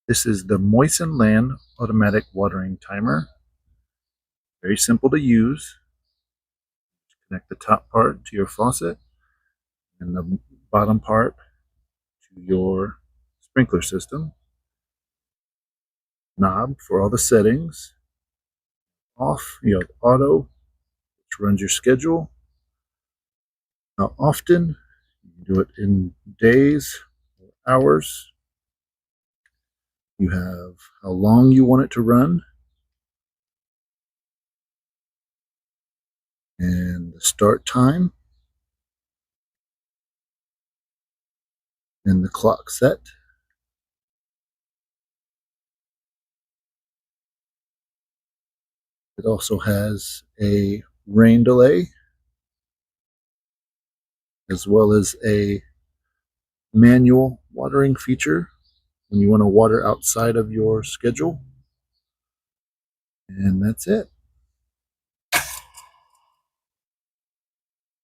This is the Moistenland automatic watering timer. Very simple to use. Connect the top part to your faucet and the bottom part to your sprinkler system. Knob for all the settings. Off, you have auto, which runs your schedule. How often? You can do it in days or hours. You have how long you want it to run, and the start time, and the clock set. It also has a rain delay, as well as a manual watering feature when you want to water outside of your schedule. And that's it.